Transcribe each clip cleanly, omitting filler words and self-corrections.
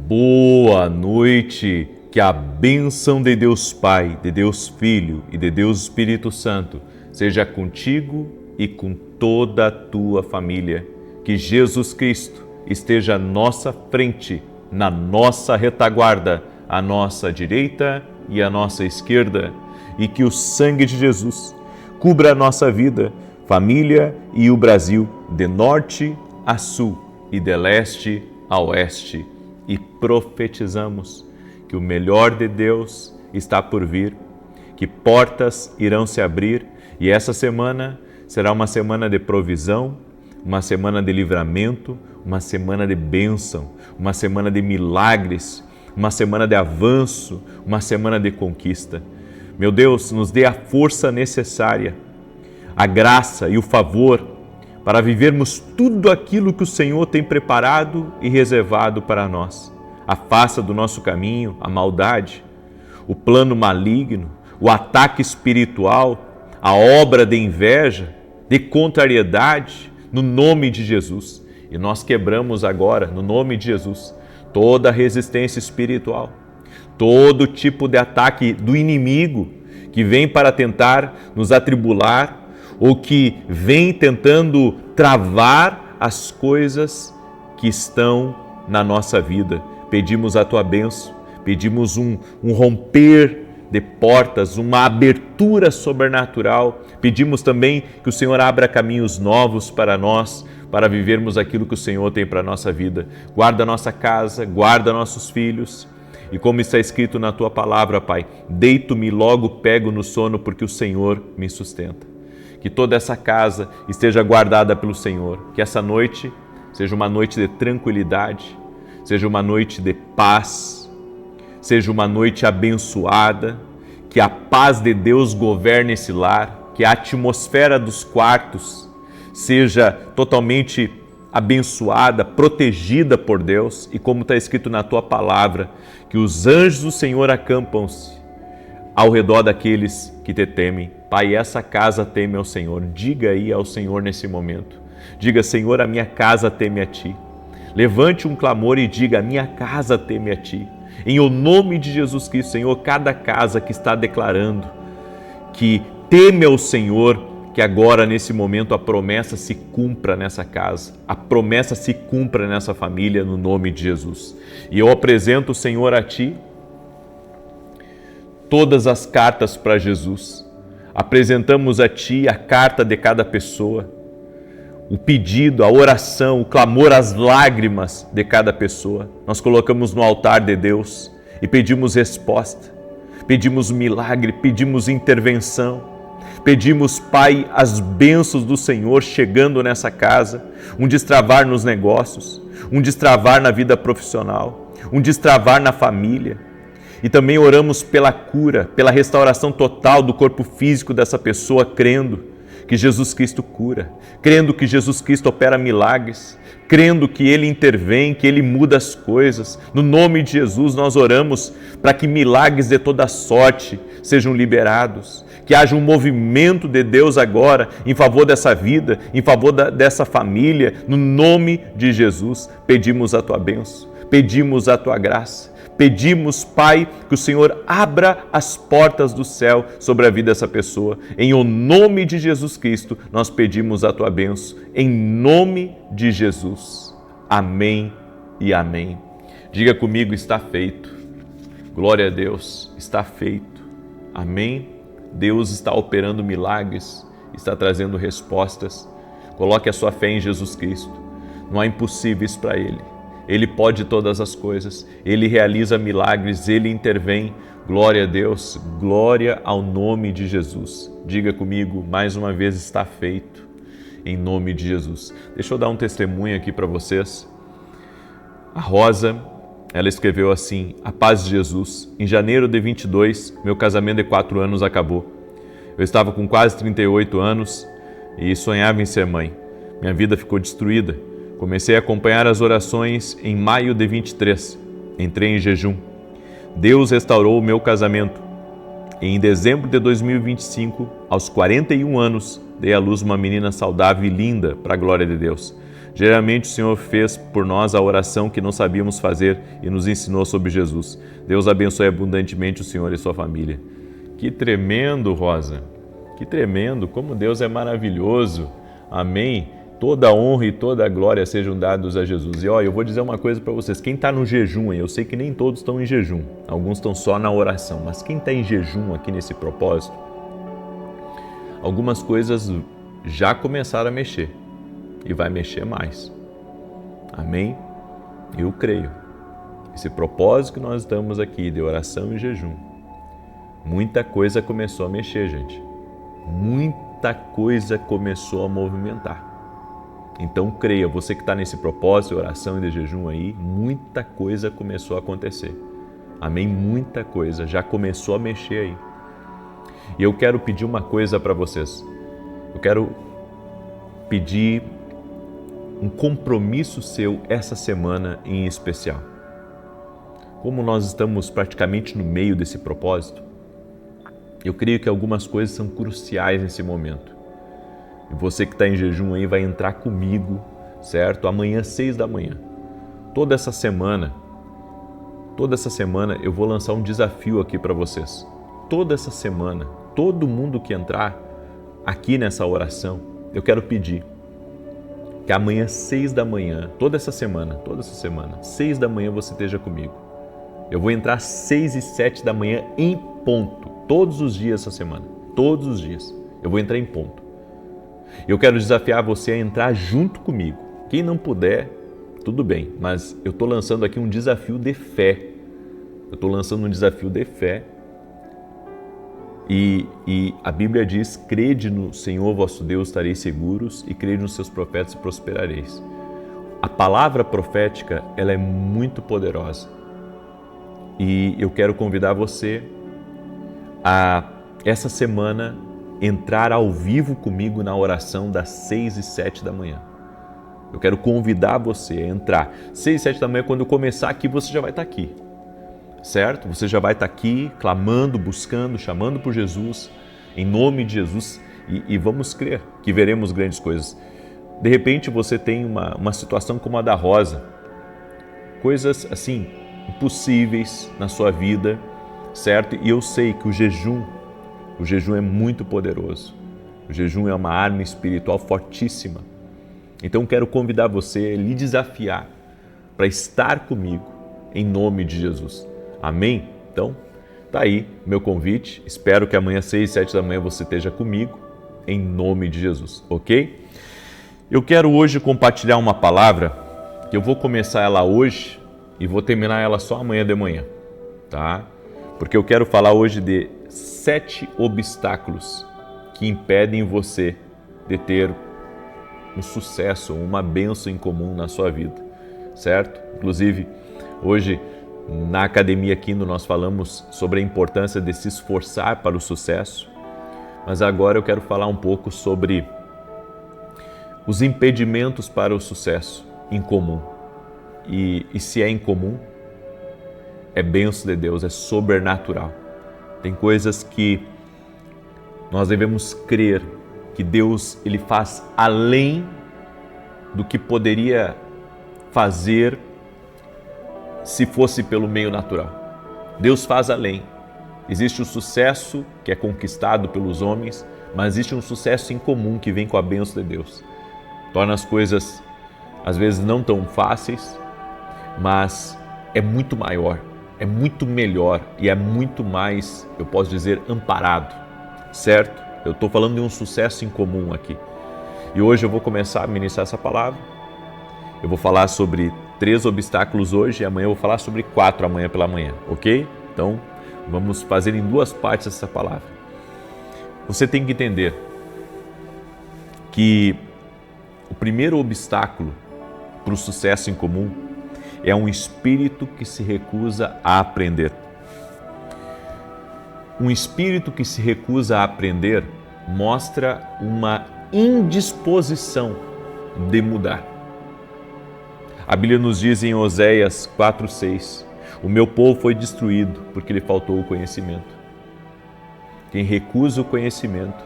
Boa noite, que a bênção de Deus Pai, de Deus Filho e de Deus Espírito Santo seja contigo e com toda a tua família. Que Jesus Cristo esteja à nossa frente, na nossa retaguarda, à nossa direita e à nossa esquerda, e que o sangue de Jesus cubra a nossa vida, família e o Brasil, de norte a sul e de leste a oeste. E profetizamos que o melhor de Deus está por vir, que portas irão se abrir e essa semana será uma semana de provisão, uma semana de livramento, uma semana de bênção, uma semana de milagres, uma semana de avanço, uma semana de conquista. Meu Deus, nos dê a força necessária, a graça e o favor para vivermos tudo aquilo que o Senhor tem preparado e reservado para nós. Afasta do nosso caminho a maldade, o plano maligno, o ataque espiritual, a obra de inveja, de contrariedade, no nome de Jesus. E nós quebramos agora, no nome de Jesus, toda resistência espiritual, todo tipo de ataque do inimigo que vem para tentar nos atribular ou que vem tentando travar as coisas que estão na nossa vida. Pedimos a tua bênção, pedimos um romper de portas, uma abertura sobrenatural. Pedimos também que o Senhor abra caminhos novos para nós, para vivermos aquilo que o Senhor tem para a nossa vida. Guarda a nossa casa, guarda nossos filhos. E como está escrito na tua palavra, Pai, deito-me e logo pego no sono, porque o Senhor me sustenta. Que toda essa casa esteja guardada pelo Senhor. Que essa noite seja uma noite de tranquilidade, seja uma noite de paz, seja uma noite abençoada, que a paz de Deus governe esse lar, que a atmosfera dos quartos seja totalmente abençoada, protegida por Deus e como está escrito na tua palavra, que os anjos do Senhor acampam-se ao redor daqueles que te temem. Pai, essa casa teme ao Senhor. Diga aí ao Senhor nesse momento. Diga, Senhor, a minha casa teme a Ti. Levante um clamor e diga, a minha casa teme a Ti. Em o nome de Jesus Cristo, Senhor, cada casa que está declarando que teme ao Senhor, que agora, nesse momento, a promessa se cumpra nessa casa, a promessa se cumpra nessa família, no nome de Jesus. E eu apresento, Senhor, a Ti todas as cartas para Jesus. Apresentamos a Ti a carta de cada pessoa, o pedido, a oração, o clamor, as lágrimas de cada pessoa. Nós colocamos no altar de Deus e pedimos resposta, pedimos milagre, pedimos intervenção, pedimos, Pai, as bênçãos do Senhor chegando nessa casa, um destravar nos negócios, um destravar na vida profissional, um destravar na família. E também oramos pela cura, pela restauração total do corpo físico dessa pessoa, crendo que Jesus Cristo cura, crendo que Jesus Cristo opera milagres, crendo que Ele intervém, que Ele muda as coisas. No nome de Jesus nós oramos para que milagres de toda sorte sejam liberados, que haja um movimento de Deus agora em favor dessa vida, em favor dessa família. No nome de Jesus pedimos a Tua bênção, pedimos a Tua graça. Pedimos, Pai, que o Senhor abra as portas do céu sobre a vida dessa pessoa. Em o nome de Jesus Cristo, nós pedimos a Tua bênção. Em nome de Jesus. Amém e amém. Diga comigo, está feito. Glória a Deus, está feito. Amém. Deus está operando milagres, está trazendo respostas. Coloque a sua fé em Jesus Cristo. Não há impossíveis para Ele. Ele pode todas as coisas, Ele realiza milagres, Ele intervém. Glória a Deus, glória ao nome de Jesus. Diga comigo, mais uma vez, está feito, em nome de Jesus. Deixa eu dar um testemunho aqui para vocês. A Rosa, ela escreveu assim, a paz de Jesus. Em janeiro de 22, meu casamento de 4 anos acabou. Eu estava com quase 38 anos e sonhava em ser mãe. Minha vida ficou destruída. Comecei a acompanhar as orações em maio de 23. Entrei em jejum. Deus restaurou o meu casamento. E em dezembro de 2025, aos 41 anos, dei à luz uma menina saudável e linda, para a glória de Deus. Geralmente o Senhor fez por nós a oração que não sabíamos fazer e nos ensinou sobre Jesus. Deus abençoe abundantemente o Senhor e sua família. Que tremendo, Rosa! Que tremendo! Como Deus é maravilhoso! Amém! Toda a honra e toda a glória sejam dados a Jesus. E olha, eu vou dizer uma coisa para vocês. Quem está no jejum, eu sei que nem todos estão em jejum. Alguns estão só na oração. Mas quem está em jejum aqui nesse propósito, algumas coisas já começaram a mexer. E vai mexer mais. Amém? Eu creio. Esse propósito que nós estamos aqui de oração e jejum, muita coisa começou a mexer, gente. Muita coisa começou a movimentar. Então creia, você que está nesse propósito de oração e de jejum aí, muita coisa começou a acontecer. Amém? Muita coisa já começou a mexer aí. E eu quero pedir uma coisa para vocês. Eu quero pedir um compromisso seu essa semana em especial. Como nós estamos praticamente no meio desse propósito, eu creio que algumas coisas são cruciais nesse momento. E você que está em jejum aí vai entrar comigo, certo? Amanhã, 6 da manhã. Toda essa semana eu vou lançar um desafio aqui para vocês. Toda essa semana, todo mundo que entrar aqui nessa oração, eu quero pedir que amanhã, 6 da manhã, toda essa semana, 6 da manhã você esteja comigo. Eu vou entrar às 6 e 7 da manhã em ponto, todos os dias essa semana, todos os dias. Eu vou entrar em ponto. Eu quero desafiar você a entrar junto comigo. Quem não puder, tudo bem, mas eu estou lançando aqui um desafio de fé. E a Bíblia diz, crede no Senhor vosso Deus, estareis seguros, e crede nos seus profetas e prosperareis. A palavra profética, ela é muito poderosa. E eu quero convidar você a, essa semana, entrar ao vivo comigo na oração das 6 e 7 da manhã. Eu quero convidar você a entrar. 6 e 7 da manhã, quando eu começar aqui, você já vai estar aqui. Certo? Você já vai estar aqui clamando, buscando, chamando por Jesus, em nome de Jesus, e vamos crer que veremos grandes coisas. De repente você tem uma situação como a da Rosa, coisas assim, impossíveis na sua vida, certo? E eu sei que o jejum é muito poderoso. O jejum é uma arma espiritual fortíssima. Então quero convidar você a lhe desafiar para estar comigo, em nome de Jesus. Amém? Então, tá aí meu convite. Espero que amanhã, 6 e 7 da manhã, você esteja comigo, em nome de Jesus, ok? Eu quero hoje compartilhar uma palavra, que eu vou começar ela hoje e vou terminar ela só amanhã de manhã, tá? Porque eu quero falar hoje de 7 obstáculos que impedem você de ter um sucesso, uma bênção em comum na sua vida, certo? Inclusive, hoje, na Academia Kingdom, nós falamos sobre a importância de se esforçar para o sucesso, mas agora eu quero falar um pouco sobre os impedimentos para o sucesso em comum. E se é incomum, é bênção de Deus, é sobrenatural. Tem coisas que nós devemos crer que Deus ele faz além do que poderia fazer se fosse pelo meio natural. Deus faz além. Existe o sucesso que é conquistado pelos homens, mas existe um sucesso em comum que vem com a bênção de Deus. Torna as coisas, às vezes, não tão fáceis, mas é muito maior, é muito melhor e é muito mais, eu posso dizer, amparado, certo? Eu estou falando de um sucesso em comum aqui. E hoje eu vou começar a ministrar essa palavra. Eu vou falar sobre 3 obstáculos hoje e amanhã eu vou falar sobre 4 amanhã pela manhã, ok? Então, vamos fazer em 2 partes essa palavra. Você tem que entender que o primeiro obstáculo para o sucesso em comum é um espírito que se recusa a aprender. Um espírito que se recusa a aprender mostra uma indisposição de mudar. A Bíblia nos diz em Oséias 4:6, o meu povo foi destruído porque lhe faltou o conhecimento. Quem recusa o conhecimento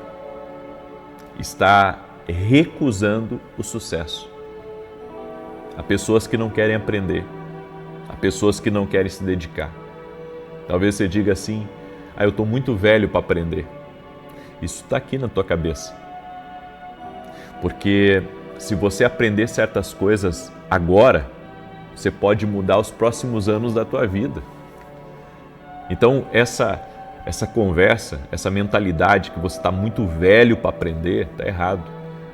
está recusando o sucesso. Há pessoas que não querem aprender. Há pessoas que não querem se dedicar. Talvez você diga assim: eu estou muito velho para aprender. Isso está aqui na tua cabeça. Porque se você aprender certas coisas agora, você pode mudar os próximos anos da tua vida. Então, essa conversa, essa mentalidade que você está muito velho para aprender, está errado.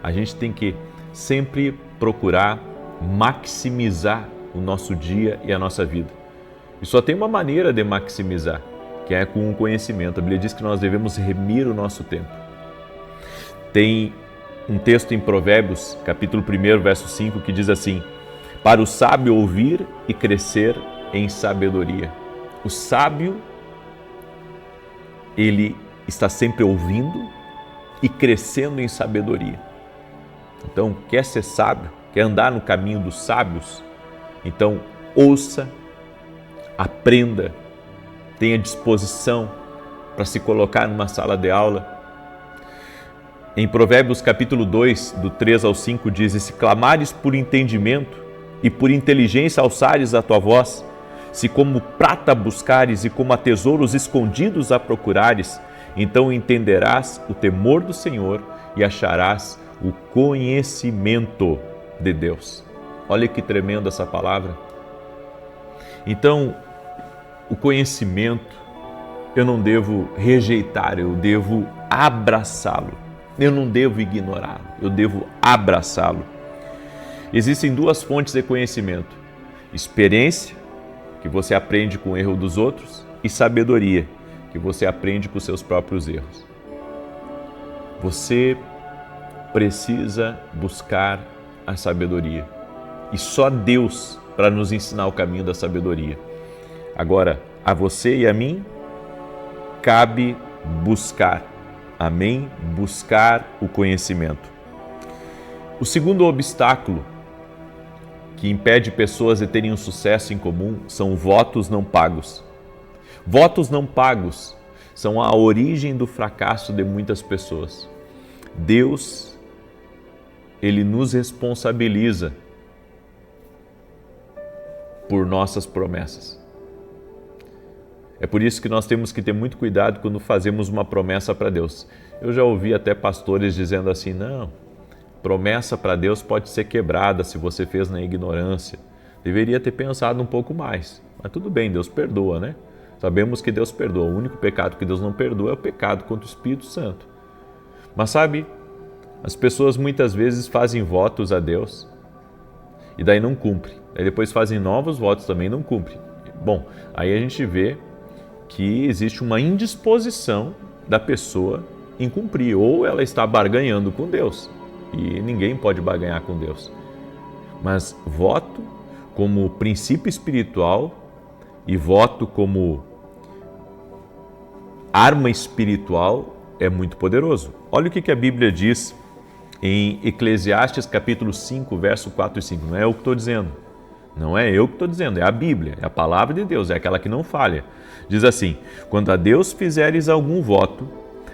A gente tem que sempre procurar maximizar o nosso dia e a nossa vida. E só tem uma maneira de maximizar, que é com o conhecimento. A Bíblia diz que nós devemos remir o nosso tempo. Tem um texto em Provérbios, capítulo 1, verso 5, que diz assim: para o sábio ouvir e crescer em sabedoria. O sábio, ele está sempre ouvindo e crescendo em sabedoria. Então, quer ser sábio, quer andar no caminho dos sábios? Então, ouça, aprenda, tenha disposição para se colocar numa sala de aula. Em Provérbios capítulo 2, do 3 ao 5, diz: e se clamares por entendimento e por inteligência alçares a tua voz, se como prata buscares e como a tesouros escondidos a procurares, então entenderás o temor do Senhor e acharás o conhecimento de Deus. Olha que tremenda essa palavra. Então, o conhecimento eu não devo rejeitar, eu devo abraçá-lo. Eu não devo ignorá-lo, eu devo abraçá-lo. Existem duas fontes de conhecimento: experiência, que você aprende com o erro dos outros, e sabedoria, que você aprende com os seus próprios erros. Você precisa buscar a sabedoria. E só Deus para nos ensinar o caminho da sabedoria. Agora, a você e a mim, cabe buscar. Amém? Buscar o conhecimento. O segundo obstáculo que impede pessoas de terem um sucesso em comum são votos não pagos. Votos não pagos são a origem do fracasso de muitas pessoas. Deus, Ele nos responsabiliza por nossas promessas. É por isso que nós temos que ter muito cuidado quando fazemos uma promessa para Deus. Eu já ouvi até pastores dizendo assim: não, promessa para Deus pode ser quebrada se você fez na ignorância. Deveria ter pensado um pouco mais. Mas tudo bem, Deus perdoa, né? Sabemos que Deus perdoa. O único pecado que Deus não perdoa é o pecado contra o Espírito Santo. Mas sabe, as pessoas muitas vezes fazem votos a Deus e daí não cumpre. Aí depois fazem novos votos também e não cumpre. Bom, aí a gente vê que existe uma indisposição da pessoa em cumprir, ou ela está barganhando com Deus, e ninguém pode barganhar com Deus. Mas voto como princípio espiritual e voto como arma espiritual é muito poderoso. Olha o que a Bíblia diz em Eclesiastes capítulo 5, verso 4 e 5. Não é eu que estou dizendo. Não é eu que estou dizendo, é a Bíblia, é a palavra de Deus, é aquela que não falha. Diz assim: quando a Deus fizeres algum voto,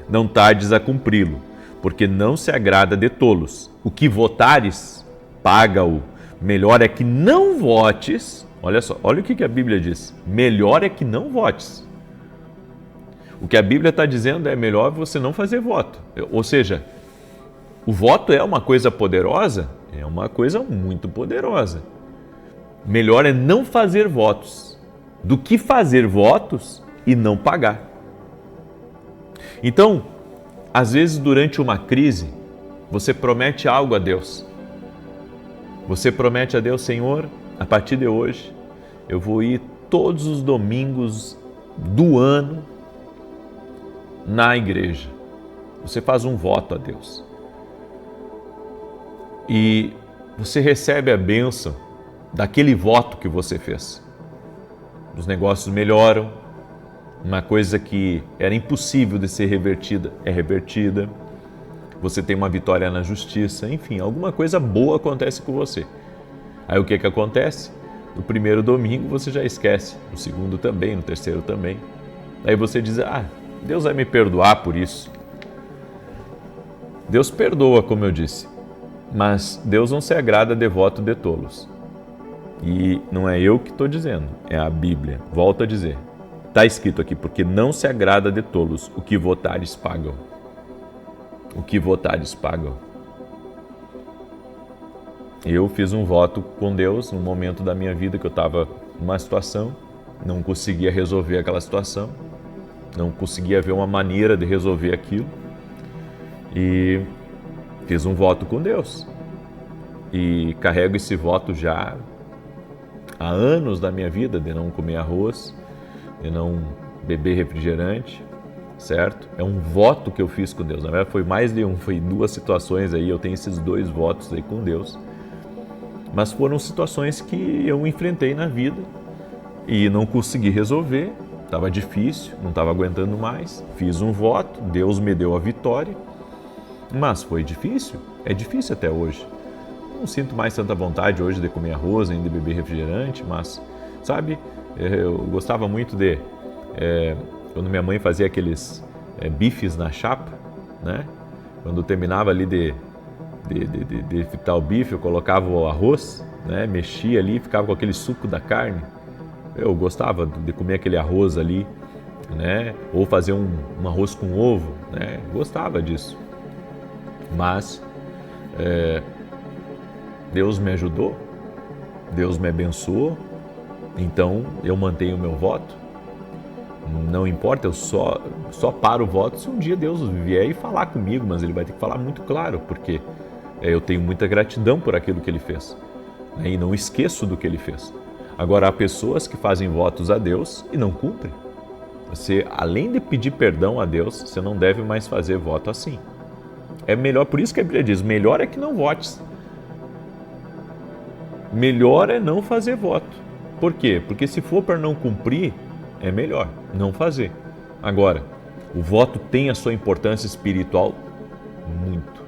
não tardes a cumpri-lo, porque não se agrada de tolos. O que votares, paga-o. Melhor é que não votes. Olha só, olha o que a Bíblia diz. Melhor é que não votes. O que a Bíblia está dizendo é melhor você não fazer voto. Ou seja, o voto é uma coisa poderosa? É uma coisa muito poderosa. Melhor é não fazer votos do que fazer votos e não pagar. Então, às vezes durante uma crise, você promete algo a Deus. Você promete a Deus: Senhor, a partir de hoje, eu vou ir todos os domingos do ano na igreja. Você faz um voto a Deus. E você recebe a bênção daquele voto que você fez. Os negócios melhoram, uma coisa que era impossível de ser revertida é revertida, você tem uma vitória na justiça, enfim, alguma coisa boa acontece com você. Aí o que acontece? No primeiro domingo você já esquece, no segundo também, no terceiro também. Aí você diz: Deus vai me perdoar por isso. Deus perdoa, como eu disse, mas Deus não se agrada de voto de tolos. E não é eu que estou dizendo, é a Bíblia. Volto a dizer. Está escrito aqui, porque não se agrada de tolos o que votares pagam. O que votares pagam. Eu fiz um voto com Deus num momento da minha vida que eu estava numa situação, não conseguia resolver aquela situação, não conseguia ver uma maneira de resolver aquilo e fiz um voto com Deus. E carrego esse voto já há anos da minha vida de não comer arroz, de não beber refrigerante, certo? É um voto que eu fiz com Deus. Na verdade foi mais de um, foi 2 situações aí, eu tenho esses 2 votos aí com Deus. Mas foram situações que eu enfrentei na vida e não consegui resolver, estava difícil, não estava aguentando mais, fiz um voto, Deus me deu a vitória, mas foi difícil, é difícil até hoje. Não sinto mais tanta vontade hoje de comer arroz, nem de beber refrigerante, mas, sabe, eu gostava muito de, quando minha mãe fazia aqueles bifes na chapa, né? Quando terminava ali de fritar o bife, eu colocava o arroz, né? Mexia ali, ficava com aquele suco da carne. Eu gostava de comer aquele arroz ali, né? Ou fazer um arroz com ovo, né? Gostava disso. Mas Deus me ajudou, Deus me abençoou, então eu mantenho o meu voto. Não importa, eu só paro o voto se um dia Deus vier e falar comigo, mas Ele vai ter que falar muito claro, porque eu tenho muita gratidão por aquilo que Ele fez, né? E não esqueço do que Ele fez. Agora, há pessoas que fazem votos a Deus e não cumprem. Você, além de pedir perdão a Deus, você não deve mais fazer voto assim. É melhor, por isso que a Bíblia diz, melhor é que não votes. Melhor é não fazer voto. Por quê? Porque se for para não cumprir, é melhor não fazer. Agora, o voto tem a sua importância espiritual? Muito.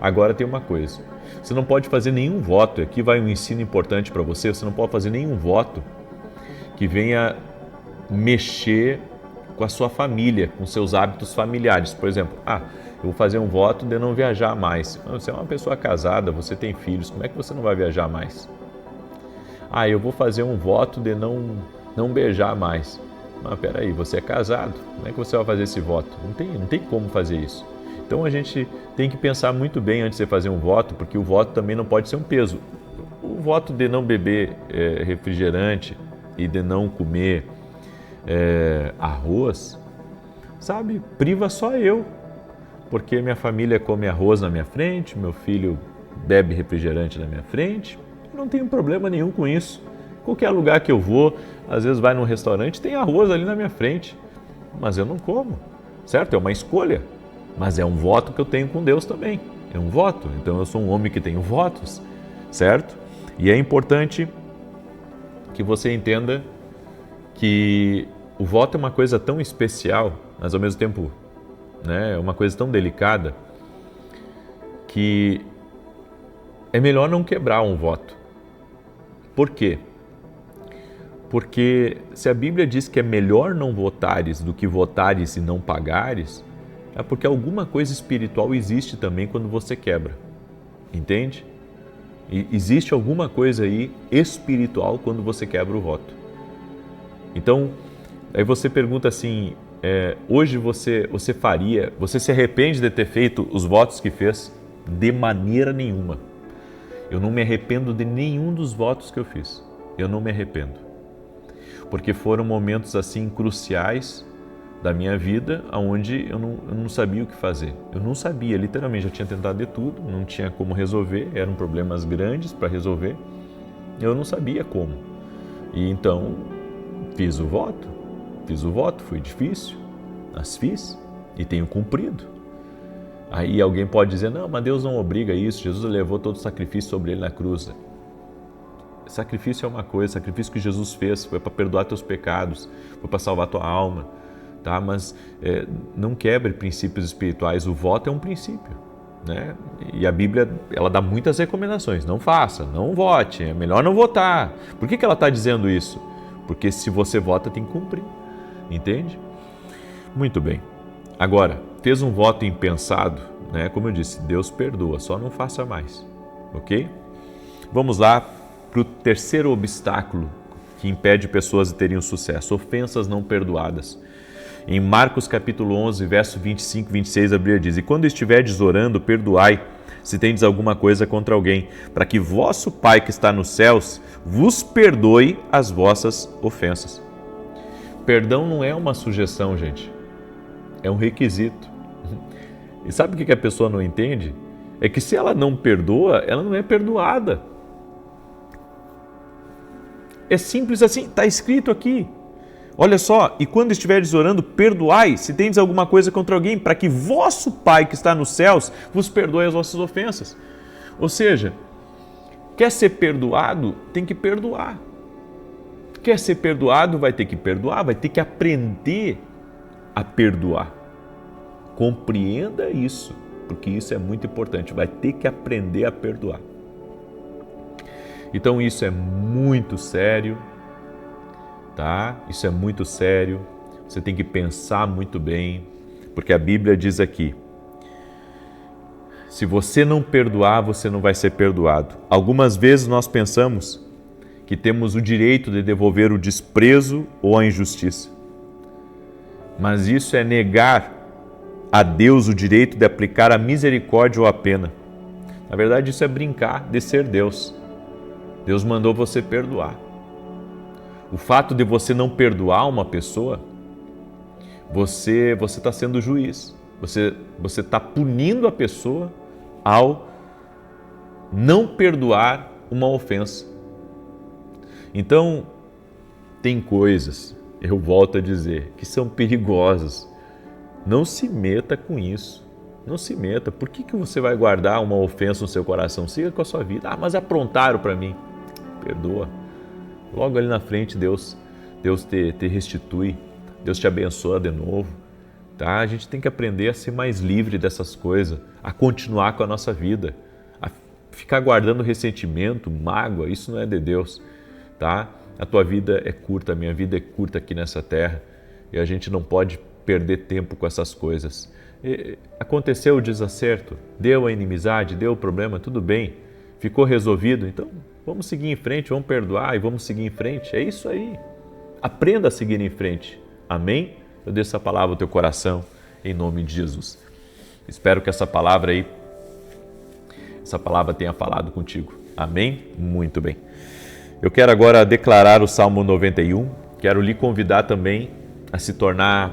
Agora tem uma coisa, você não pode fazer nenhum voto, aqui vai um ensino importante para você, você não pode fazer nenhum voto que venha mexer com a sua família, com seus hábitos familiares. Por exemplo, eu vou fazer um voto de não viajar mais. Você é uma pessoa casada, você tem filhos, como é que você não vai viajar mais? Eu vou fazer um voto de não beijar mais. Mas peraí, você é casado, como é que você vai fazer esse voto? Não tem como fazer isso. Então a gente tem que pensar muito bem antes de fazer um voto, porque o voto também não pode ser um peso. O voto de não beber refrigerante e de não comer arroz, sabe, priva só eu. Porque minha família come arroz na minha frente, meu filho bebe refrigerante na minha frente, eu não tenho problema nenhum com isso. Qualquer lugar que eu vou, às vezes vai num restaurante, tem arroz ali na minha frente, mas eu não como, certo? É uma escolha, mas é um voto que eu tenho com Deus também, é um voto, então eu sou um homem que tenho votos, certo? E é importante que você entenda que o voto é uma coisa tão especial, mas ao mesmo tempo, né, é uma coisa tão delicada, que é melhor não quebrar um voto. Por quê? Porque se a Bíblia diz que é melhor não votares do que votares e não pagares, é porque alguma coisa espiritual existe também quando você quebra, entende? E existe alguma coisa aí espiritual quando você quebra o voto. Então, aí você pergunta assim, hoje você se arrepende de ter feito os votos que fez? De maneira nenhuma. Eu não me arrependo de nenhum dos votos que eu fiz. Eu não me arrependo. Porque foram momentos assim cruciais da minha vida, onde eu não sabia o que fazer. Eu não sabia, literalmente, já tinha tentado de tudo, não tinha como resolver, eram problemas grandes para resolver. Eu não sabia como. E então, fiz o voto, foi difícil, mas fiz e tenho cumprido. Aí alguém pode dizer, não, mas Deus não obriga isso, Jesus levou todo o sacrifício sobre ele na cruz. Sacrifício é uma coisa, sacrifício que Jesus fez, foi para perdoar teus pecados, foi para salvar tua alma, tá? Mas não quebre princípios espirituais, o voto é um princípio, né? E a Bíblia, ela dá muitas recomendações, não faça, não vote, é melhor não votar. Por que ela está dizendo isso? Porque se você vota, tem que cumprir, entende? Muito bem. Agora, fez um voto impensado, né? Como eu disse, Deus perdoa, só não faça mais, ok? Vamos lá para o terceiro obstáculo que impede pessoas de terem o sucesso: ofensas não perdoadas. Em Marcos capítulo 11, verso 25 e 26, a Bíblia diz: E quando estiverdes orando, perdoai, se tendes alguma coisa contra alguém, para que vosso Pai que está nos céus vos perdoe as vossas ofensas. Perdão não é uma sugestão, gente. É um requisito. E sabe o que a pessoa não entende? É que se ela não perdoa, ela não é perdoada. É simples assim, está escrito aqui. Olha só, e quando estiveres orando, perdoai, se tendes alguma coisa contra alguém, para que vosso Pai que está nos céus vos perdoe as vossas ofensas. Ou seja, quer ser perdoado, tem que perdoar. Quer ser perdoado, vai ter que perdoar, vai ter que aprender a perdoar. Compreenda isso, porque isso é muito importante, vai ter que aprender a perdoar. Então isso é muito sério. Tá? Isso é muito sério, você tem que pensar muito bem, porque a Bíblia diz aqui: se você não perdoar, você não vai ser perdoado. Algumas vezes nós pensamos que temos o direito de devolver o desprezo ou a injustiça, mas isso é negar a Deus o direito de aplicar a misericórdia ou a pena. Na verdade, isso é brincar de ser Deus. Deus mandou você perdoar. O fato de você não perdoar uma pessoa, você está sendo juiz. Você está punindo a pessoa ao não perdoar uma ofensa. Então, tem coisas, eu volto a dizer, que são perigosas. Não se meta com isso. Não se meta. Por que você vai guardar uma ofensa no seu coração? Siga com a sua vida. Mas aprontaram para mim. Perdoa. Logo ali na frente, Deus te restitui, Deus te abençoa de novo, tá? A gente tem que aprender a ser mais livre dessas coisas, a continuar com a nossa vida, a ficar guardando ressentimento, mágoa, isso não é de Deus, tá? A tua vida é curta, a minha vida é curta aqui nessa terra e a gente não pode perder tempo com essas coisas. Aconteceu o desacerto, deu a inimizade, deu o problema, tudo bem, ficou resolvido, então vamos seguir em frente, vamos perdoar e vamos seguir em frente. É isso aí. Aprenda a seguir em frente. Amém? Eu deixo essa palavra no teu coração, em nome de Jesus. Espero que essa palavra tenha falado contigo. Amém? Muito bem. Eu quero agora declarar o Salmo 91. Quero lhe convidar também a se tornar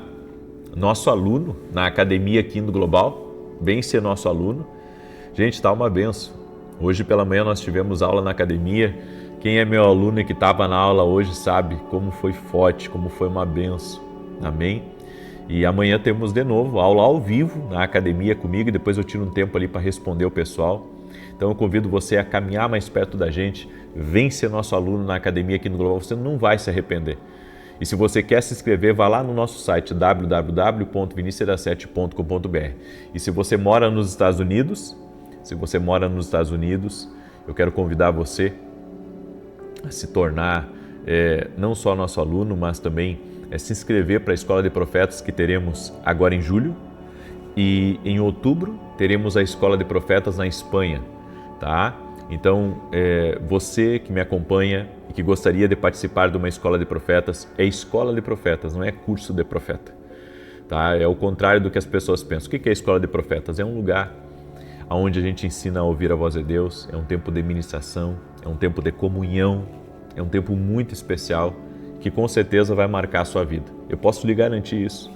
nosso aluno na Academia Quinto Global. Vem ser nosso aluno. Gente, está uma benção. Hoje pela manhã nós tivemos aula na academia. Quem é meu aluno e que estava na aula hoje sabe como foi forte, como foi uma benção. Amém? E amanhã temos de novo aula ao vivo na academia comigo e depois eu tiro um tempo ali para responder o pessoal. Então eu convido você a caminhar mais perto da gente. Vem ser nosso aluno na academia aqui no Global, você não vai se arrepender. E se você quer se inscrever, vá lá no nosso site www.vinicius7.com.br. E se você mora nos Estados Unidos, eu quero convidar você a se tornar não só nosso aluno, mas também se inscrever para a Escola de Profetas que teremos agora em julho. E em outubro teremos a Escola de Profetas na Espanha, tá? Então, você que me acompanha e que gostaria de participar de uma Escola de Profetas, é Escola de Profetas, não é curso de profeta, tá? É o contrário do que as pessoas pensam. O que é a Escola de Profetas? É um lugar onde a gente ensina a ouvir a voz de Deus, é um tempo de ministração, é um tempo de comunhão, é um tempo muito especial que com certeza vai marcar a sua vida. Eu posso lhe garantir isso,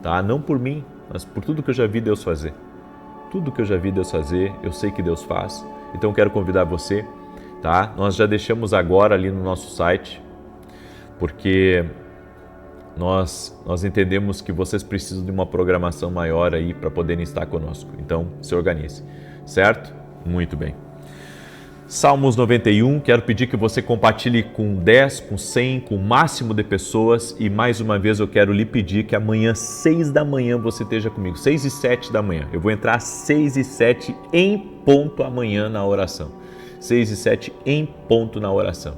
tá? Não por mim, mas por tudo que eu já vi Deus fazer. Tudo que eu já vi Deus fazer, eu sei que Deus faz. Então eu quero convidar você, tá? Nós já deixamos agora ali no nosso site, porque nós entendemos que vocês precisam de uma programação maior aí para poderem estar conosco. Então, se organize, certo? Muito bem. Salmos 91, quero pedir que você compartilhe com 10, com 100, com o máximo de pessoas e mais uma vez eu quero lhe pedir que amanhã, 6 da manhã, você esteja comigo, 6 e 7 da manhã. Eu vou entrar às 6 e 7 em ponto amanhã na oração. 6 e 7 em ponto na oração,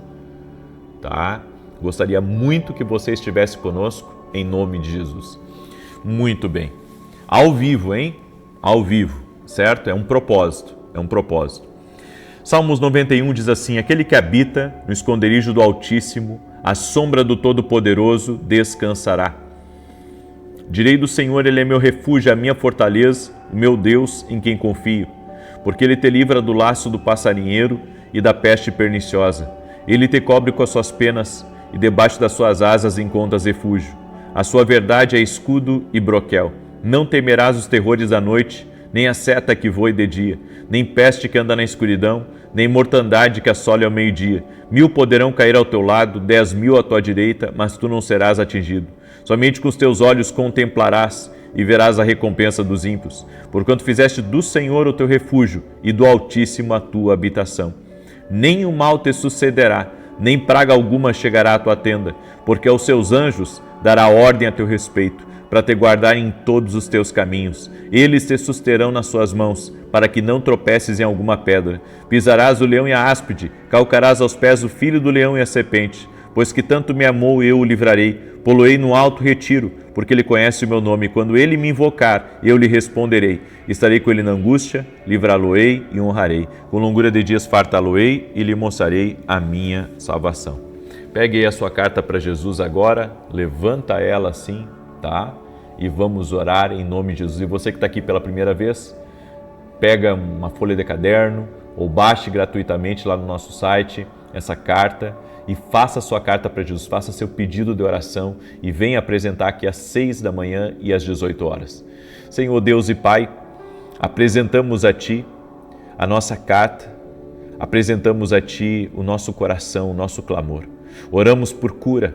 tá? Gostaria muito que você estivesse conosco, em nome de Jesus. Muito bem. Ao vivo, hein? Ao vivo, certo? É um propósito. Salmos 91 diz assim: aquele que habita no esconderijo do Altíssimo, à sombra do Todo-Poderoso descansará. Direi do Senhor, Ele é meu refúgio, a minha fortaleza, o meu Deus em quem confio. Porque Ele te livra do laço do passarinheiro e da peste perniciosa. Ele te cobre com as suas penas e debaixo das suas asas encontras refúgio. A sua verdade é escudo e broquel. Não temerás os terrores da noite, nem a seta que voe de dia, nem peste que anda na escuridão, nem mortandade que assole ao meio-dia. 1000 poderão cair ao teu lado, 10.000 à tua direita, mas tu não serás atingido. Somente com os teus olhos contemplarás e verás a recompensa dos ímpios, porquanto fizeste do Senhor o teu refúgio e do Altíssimo a tua habitação. Nem o mal te sucederá, nem praga alguma chegará à tua tenda, porque aos seus anjos dará ordem a teu respeito, para te guardar em todos os teus caminhos. Eles te susterão nas suas mãos, para que não tropeces em alguma pedra. Pisarás o leão e a áspide, calcarás aos pés o filho do leão e a serpente. Pois que tanto me amou, eu o livrarei, poloei no alto retiro, porque ele conhece o meu nome. Quando ele me invocar, eu lhe responderei. Estarei com ele na angústia, livrá-lo-ei e honrarei. Com longura de dias fartá-lo-ei e lhe mostrarei a minha salvação. Pegue aí a sua carta para Jesus agora, levanta ela assim, tá? E vamos orar em nome de Jesus. E você que está aqui pela primeira vez, pega uma folha de caderno ou baixe gratuitamente lá no nosso site essa carta e faça a sua carta para Jesus, faça seu pedido de oração e venha apresentar aqui às 6 da manhã e às 18 horas. Senhor Deus e Pai, apresentamos a Ti a nossa carta, apresentamos a Ti o nosso coração, o nosso clamor. Oramos por cura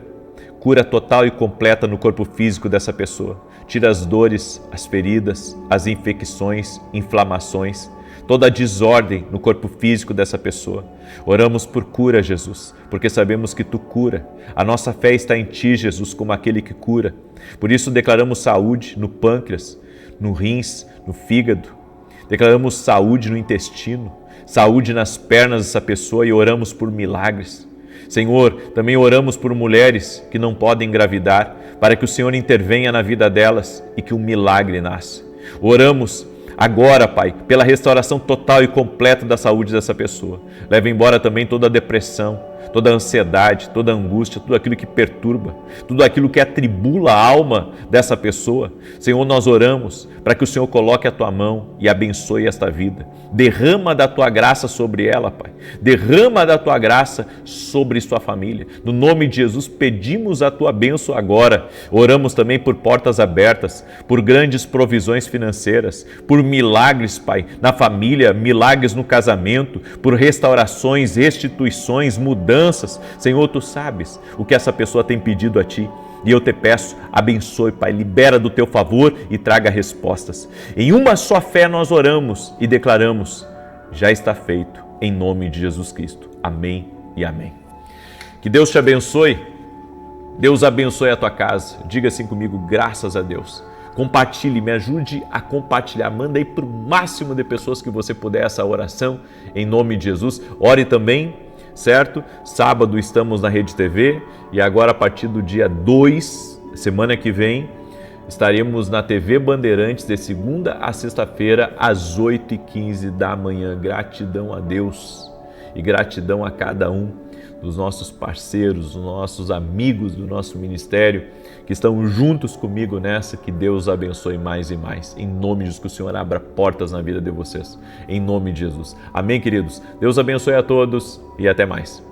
total e completa no corpo físico dessa pessoa. Tira as dores, as feridas, as infecções, inflamações, toda a desordem no corpo físico dessa pessoa. Oramos por cura, Jesus, porque sabemos que Tu cura. A nossa fé está em Ti, Jesus, como aquele que cura. Por isso declaramos saúde no pâncreas, no rins, no fígado. Declaramos saúde no intestino, saúde nas pernas dessa pessoa e oramos por milagres. Senhor, também oramos por mulheres que não podem engravidar, para que o Senhor intervenha na vida delas e que um milagre nasça. Oramos agora, Pai, pela restauração total e completa da saúde dessa pessoa. Leva embora também toda a depressão, toda a ansiedade, toda a angústia, tudo aquilo que perturba, tudo aquilo que atribula a alma dessa pessoa. Senhor, nós oramos para que o Senhor coloque a Tua mão e abençoe esta vida. Derrama da Tua graça sobre ela, Pai. Derrama da Tua graça sobre sua família. No nome de Jesus, pedimos a Tua bênção agora. Oramos também por portas abertas, por grandes provisões financeiras, por milagres, Pai, na família, milagres no casamento, por restaurações, restituições, mudanças. Senhor, Tu sabes o que essa pessoa tem pedido a Ti. E eu te peço, abençoe, Pai, libera do Teu favor e traga respostas. Em uma só fé nós oramos e declaramos, já está feito, em nome de Jesus Cristo. Amém e amém. Que Deus te abençoe, Deus abençoe a tua casa. Diga assim comigo, graças a Deus. Compartilhe, me ajude a compartilhar, manda aí para o máximo de pessoas que você puder essa oração, em nome de Jesus. Ore também, certo? Sábado estamos na Rede TV e agora a partir do dia 2, semana que vem, estaremos na TV Bandeirantes de segunda a sexta-feira às 8h15 da manhã. Gratidão a Deus e gratidão a cada um dos nossos parceiros, dos nossos amigos do nosso ministério que estão juntos comigo nessa. Que Deus abençoe mais e mais. Em nome de Jesus, que o Senhor abra portas na vida de vocês. Em nome de Jesus. Amém, queridos? Deus abençoe a todos e até mais.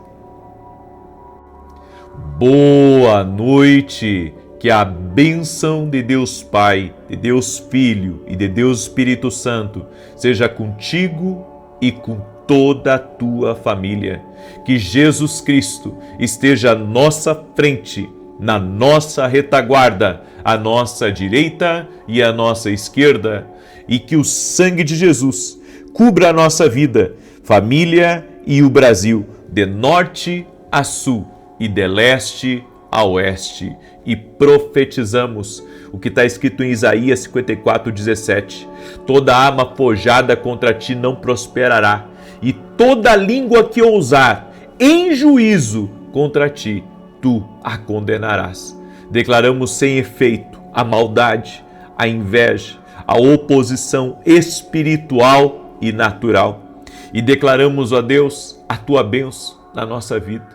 Boa noite! Que a bênção de Deus Pai, de Deus Filho e de Deus Espírito Santo seja contigo e com toda a tua família. Que Jesus Cristo esteja à nossa frente, na nossa retaguarda, à nossa direita e à nossa esquerda, e que o sangue de Jesus cubra a nossa vida, família e o Brasil, de norte a sul e de leste a oeste. E profetizamos o que está escrito em Isaías 54:17. Toda arma forjada contra ti não prosperará, e toda língua que ousar em juízo contra ti, tu a condenarás. Declaramos sem efeito a maldade, a inveja, a oposição espiritual e natural. e declaramos, ó Deus, a tua bênção na nossa vida.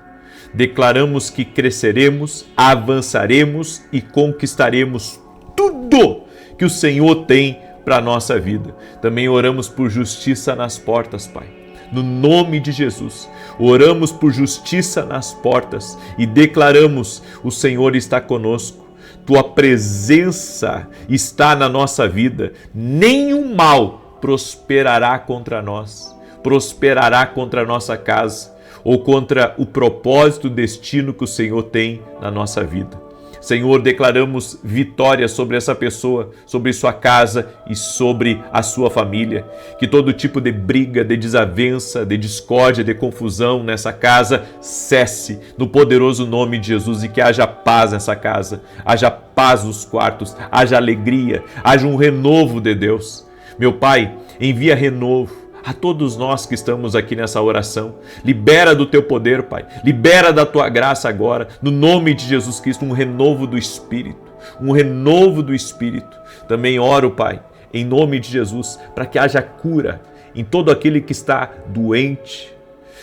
Declaramos que cresceremos, avançaremos e conquistaremos tudo que o Senhor tem para a nossa vida. Também oramos por justiça nas portas, Pai. No nome de Jesus, oramos por justiça nas portas e declaramos: o Senhor está conosco, tua presença está na nossa vida, nenhum mal prosperará contra nós, prosperará contra a nossa casa ou contra o propósito, o destino que o Senhor tem na nossa vida. Senhor, declaramos vitória sobre essa pessoa, sobre sua casa e sobre a sua família. Que todo tipo de briga, de desavença, de discórdia, de confusão nessa casa cesse no poderoso nome de Jesus e que haja paz nessa casa, haja paz nos quartos, haja alegria, haja um renovo de Deus. Meu Pai, envia renovo a todos nós que estamos aqui nessa oração. Libera do teu poder, Pai. Libera da tua graça agora, no nome de Jesus Cristo, um renovo do Espírito. Um renovo do Espírito. Também oro, Pai, em nome de Jesus, para que haja cura em todo aquele que está doente,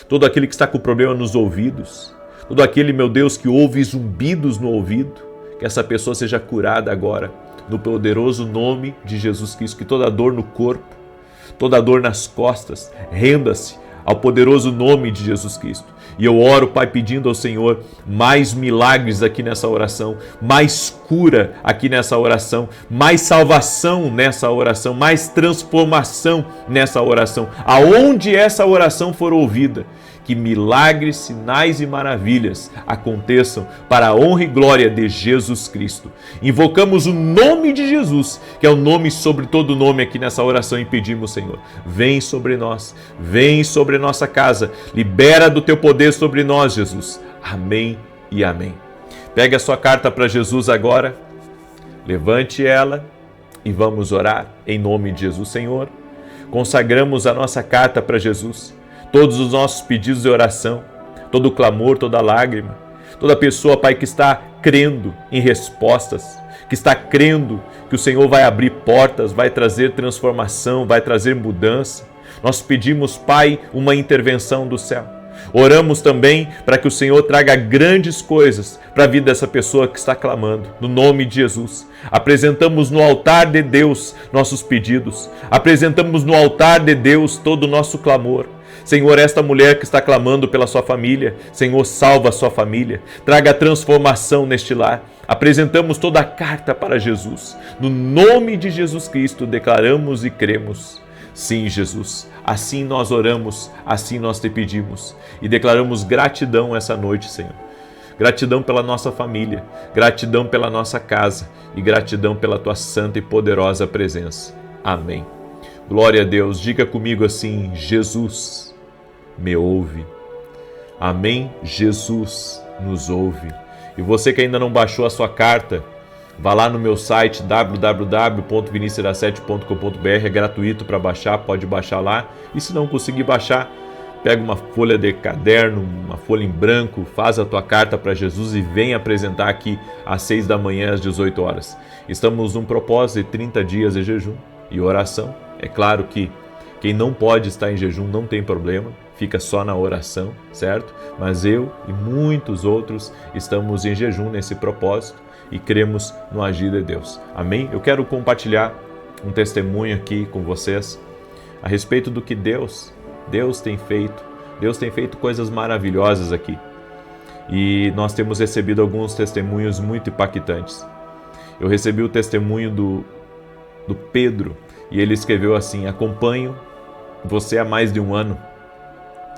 todo aquele que está com problema nos ouvidos, todo aquele, meu Deus, que ouve zumbidos no ouvido, que essa pessoa seja curada agora, no poderoso nome de Jesus Cristo, que toda dor no corpo, toda dor nas costas, renda-se ao poderoso nome de Jesus Cristo. E eu oro, Pai, pedindo ao Senhor mais milagres aqui nessa oração, mais cura aqui nessa oração, mais salvação nessa oração, mais transformação nessa oração. Aonde essa oração for ouvida, que milagres, sinais e maravilhas aconteçam para a honra e glória de Jesus Cristo. Invocamos o nome de Jesus, que é o nome sobre todo nome aqui nessa oração, e pedimos, Senhor, vem sobre nós, vem sobre nossa casa, libera do teu poder sobre nós, Jesus. Amém e amém. Pegue a sua carta para Jesus agora, levante ela e vamos orar em nome de Jesus. Senhor, consagramos a nossa carta para Jesus, todos os nossos pedidos de oração, todo o clamor, toda lágrima, toda pessoa, Pai, que está crendo em respostas, que está crendo que o Senhor vai abrir portas, vai trazer transformação, vai trazer mudança. Nós pedimos, Pai, uma intervenção do céu. Oramos também para que o Senhor traga grandes coisas para a vida dessa pessoa que está clamando, no nome de Jesus. Apresentamos no altar de Deus nossos pedidos, apresentamos no altar de Deus todo o nosso clamor. Senhor, esta mulher que está clamando pela sua família, Senhor, salva a sua família, traga transformação neste lar. Apresentamos toda a carta para Jesus. No nome de Jesus Cristo, declaramos e cremos. Sim, Jesus, assim nós oramos, assim nós te pedimos e declaramos gratidão essa noite, Senhor. Gratidão pela nossa família, gratidão pela nossa casa e gratidão pela tua santa e poderosa presença. Amém. Glória a Deus. Diga comigo assim: Jesus me ouve. Amém? Jesus nos ouve. E você que ainda não baixou a sua carta, vá lá no meu site www.vinicius17.com.br, é gratuito para baixar, pode baixar lá. E se não conseguir baixar, pega uma folha de caderno, uma folha em branco, faz a tua carta para Jesus e vem apresentar aqui às 6 da manhã, às 18 horas. Estamos num propósito de 30 dias de jejum e oração. É claro que quem não pode estar em jejum não tem problema, fica só na oração, certo? Mas eu e muitos outros estamos em jejum nesse propósito e cremos no agir de Deus. Amém? Eu quero compartilhar um testemunho aqui com vocês a respeito do que Deus tem feito. Deus tem feito coisas maravilhosas aqui. E nós temos recebido alguns testemunhos muito impactantes. Eu recebi o testemunho do Pedro e ele escreveu assim: acompanho você há mais de um ano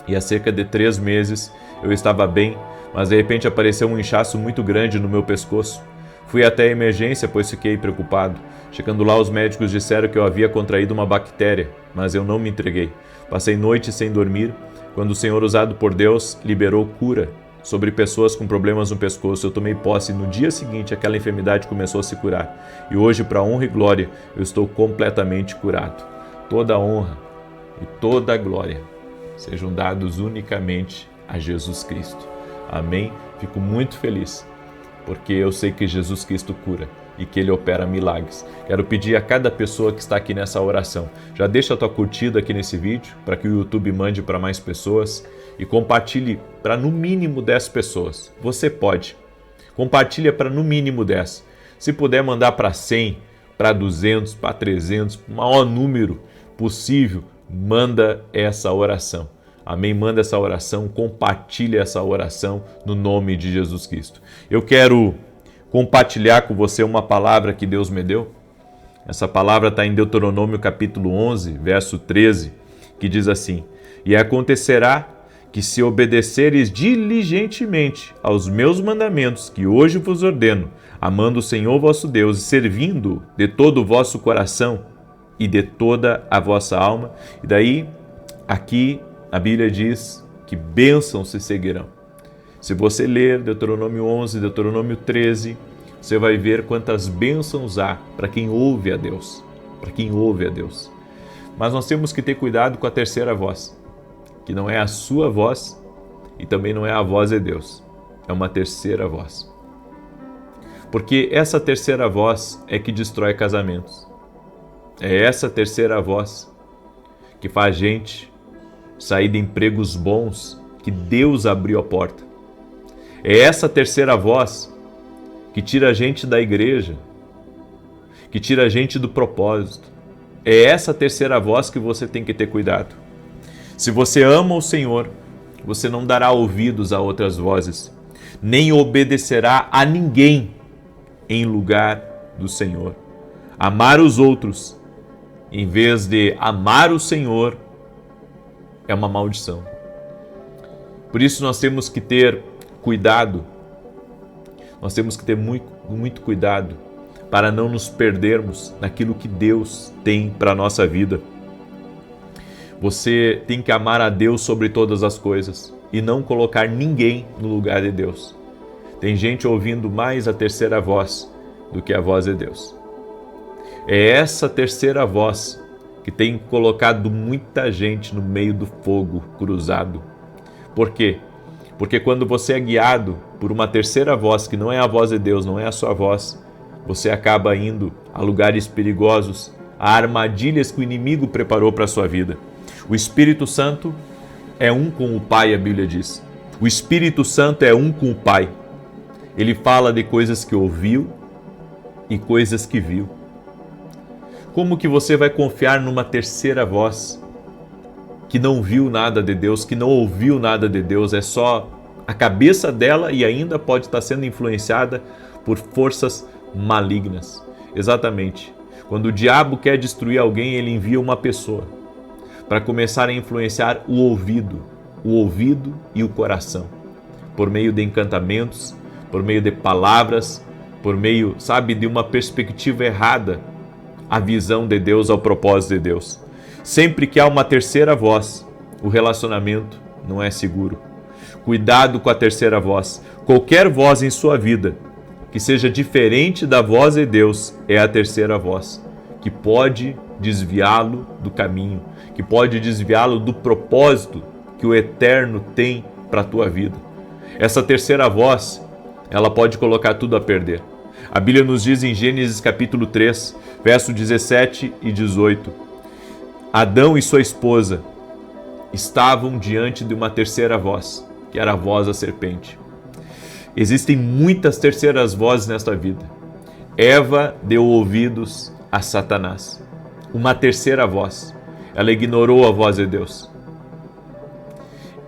e há cerca de 3 meses eu estava bem, mas de repente apareceu um inchaço muito grande no meu pescoço. Fui até a emergência, pois fiquei preocupado. Chegando lá, os médicos disseram que eu havia contraído uma bactéria, mas eu não me entreguei. Passei noites sem dormir, quando o Senhor, usado por Deus, liberou cura sobre pessoas com problemas no pescoço. Eu tomei posse e no dia seguinte aquela enfermidade começou a se curar. E hoje, para a honra e glória, eu estou completamente curado. Toda a honra e toda a glória sejam dados unicamente a Jesus Cristo. Amém? Fico muito feliz, porque eu sei que Jesus Cristo cura e que Ele opera milagres. Quero pedir a cada pessoa que está aqui nessa oração, já deixa a tua curtida aqui nesse vídeo, para que o YouTube mande para mais pessoas e compartilhe para no mínimo 10 pessoas. Você pode. Compartilha para no mínimo 10. Se puder mandar para 100, para 200, para 300, o maior número possível, manda essa oração. Amém? Manda essa oração, compartilha essa oração no nome de Jesus Cristo. Eu quero compartilhar com você uma palavra que Deus me deu. Essa palavra está em Deuteronômio capítulo 11, verso 13, que diz assim: E acontecerá que se obedeceres diligentemente aos meus mandamentos que hoje vos ordeno, amando o Senhor vosso Deus e servindo de todo o vosso coração e de toda a vossa alma. E daí, aqui a Bíblia diz que bênçãos se seguirão. Se você ler Deuteronômio 11, Deuteronômio 13, você vai ver quantas bênçãos há para quem ouve a Deus. Para quem ouve a Deus. Mas nós temos que ter cuidado com a terceira voz, que não é a sua voz e também não é a voz de Deus. É uma terceira voz. Porque essa terceira voz é que destrói casamentos. É essa terceira voz que faz gente sair de empregos bons que Deus abriu a porta. É essa terceira voz que tira a gente da igreja, que tira a gente do propósito. É essa terceira voz que você tem que ter cuidado. Se você ama o Senhor, você não dará ouvidos a outras vozes, nem obedecerá a ninguém em lugar do Senhor. Amar os outros, em vez de amar o Senhor, é uma maldição. Por isso nós temos que ter cuidado, nós temos que ter muito cuidado para não nos perdermos naquilo que Deus tem para a nossa vida. Você tem que amar a Deus sobre todas as coisas e não colocar ninguém no lugar de Deus. Tem gente ouvindo mais a terceira voz do que a voz de Deus. É essa terceira voz que tem colocado muita gente no meio do fogo cruzado. Por quê? Porque quando você é guiado por uma terceira voz, que não é a voz de Deus, não é a sua voz, você acaba indo a lugares perigosos, a armadilhas que o inimigo preparou para a sua vida. O Espírito Santo é um com o Pai, a Bíblia diz. O Espírito Santo é um com o Pai. Ele fala de coisas que ouviu e coisas que viu. Como que você vai confiar numa terceira voz que não viu nada de Deus, que não ouviu nada de Deus? É só a cabeça dela e ainda pode estar sendo influenciada por forças malignas. Exatamente. Quando o diabo quer destruir alguém, ele envia uma pessoa para começar a influenciar o ouvido e o coração, por meio de encantamentos, por meio de palavras, por meio, de uma perspectiva errada, a visão de Deus, ao propósito de Deus. Sempre que há uma terceira voz, o relacionamento não é seguro. Cuidado com a terceira voz. Qualquer voz em sua vida que seja diferente da voz de Deus é a terceira voz, que pode desviá-lo do caminho, que pode desviá-lo do propósito que o Eterno tem para a tua vida. Essa terceira voz, ela pode colocar tudo a perder. A Bíblia nos diz em Gênesis capítulo 3, verso 17 e 18, Adão e sua esposa estavam diante de uma terceira voz, que era a voz da serpente. Existem muitas terceiras vozes nesta vida. Eva deu ouvidos a Satanás, uma terceira voz. Ela ignorou a voz de Deus.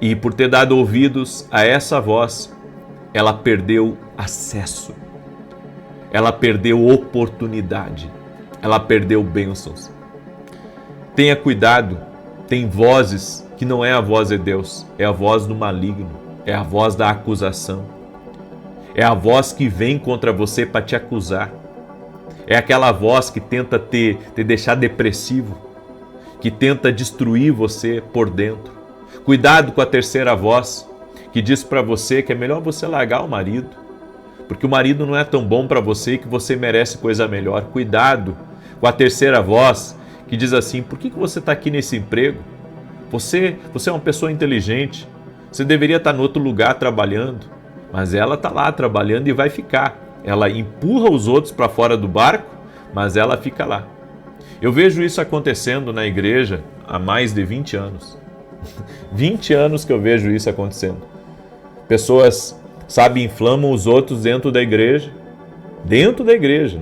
E por ter dado ouvidos a essa voz, ela perdeu acesso. Ela perdeu oportunidade. Ela perdeu bênçãos. Tenha cuidado, tem vozes que não é a voz de Deus, é a voz do maligno, é a voz da acusação. É a voz que vem contra você para te acusar. É aquela voz que tenta te deixar depressivo, que tenta destruir você por dentro. Cuidado com a terceira voz, que diz para você que é melhor você largar o marido, porque o marido não é tão bom para você e que você merece coisa melhor. Cuidado com a terceira voz, que diz assim, por que você está aqui nesse emprego? Você é uma pessoa inteligente, você deveria estar em outro lugar trabalhando, mas ela está lá trabalhando e vai ficar. ela empurra os outros para fora do barco, mas ela fica lá. Eu vejo isso acontecendo na igreja há mais de 20 anos. 20 anos que eu vejo isso acontecendo. Pessoas, sabe, inflamam os outros dentro da igreja,